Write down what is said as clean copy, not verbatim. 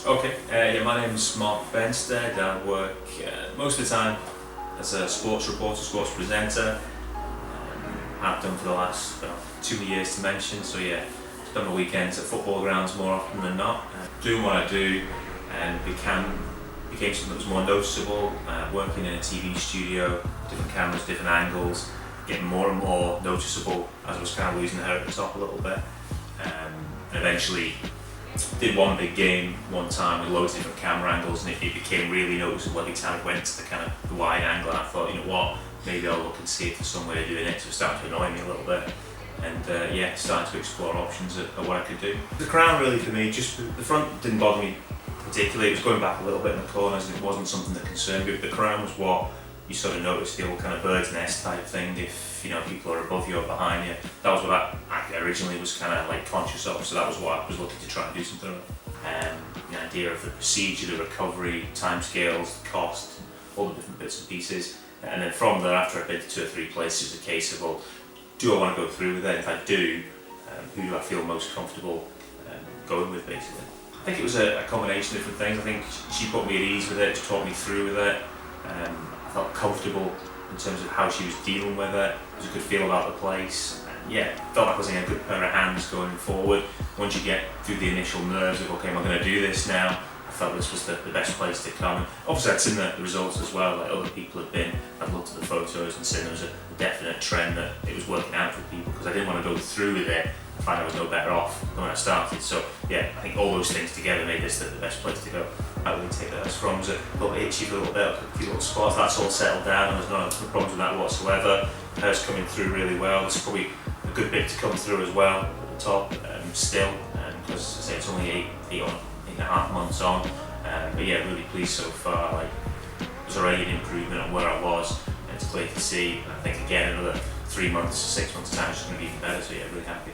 Okay, yeah, my name's Mark Benstead. I work most of the time as a sports reporter, sports presenter. I've done for the last 2 years to mention, so yeah, spend my weekends at football grounds more often than not. Doing what I do became something that was more noticeable, working in a TV studio, different cameras, different angles, getting more and more noticeable as I was kind of losing the hair at the top a little bit. And eventually did one big game one time with loads of different camera angles, and it became really noticeable every time it went to the wide angle, and I thought, you know what, maybe I'll look and see if there's some way of doing it. So it started to annoy me a little bit, and yeah, started to explore options at what I could do. The crown really for me, just the front didn't bother me particularly. It was going back a little bit in the corners and it wasn't something that concerned me, but the crown was what you sort of noticed, the old kind of bird's nest type thing. If people are above you or behind you, that was what I originally was kind of like conscious of, so that was what I was looking to try and do something with. The idea of the procedure, the recovery, timescales, the cost, all the different bits and pieces, and then from there, after I've been to 2 or 3 places, it's a case of, well, do I want to go through with it? If I do, who do I feel most comfortable going with, basically? I think it was a combination of different things. I think she put me at ease with it, she talked me through with it. I felt comfortable in terms of how she was dealing with it. There was a good feel about the place. And yeah, felt like I was in a good pair of hands going forward. Once you get through the initial nerves of, okay, am I going to do this now? I felt this was the best place to come. And obviously I'd seen the results as well, like other people had been. I'd looked at the photos and seen there was a definite trend that it was working out for people, because I didn't want to go through with it and find I was no better off than when I started. So yeah, I think all those things together made this the best place to go. I really take that as from. Was a little itchy for a little bit, a few little spots, that's all settled down, and there's no problems with that whatsoever. Hair's coming through really well. There's probably a good bit to come through as well at the top, still, because I say it's only 8.5 months on. But yeah, really pleased so far. Like, there's already an improvement on where I was, and it's clear to see. I think again, another 3 months, 6 months time, it's just going to be even better. So yeah, really happy.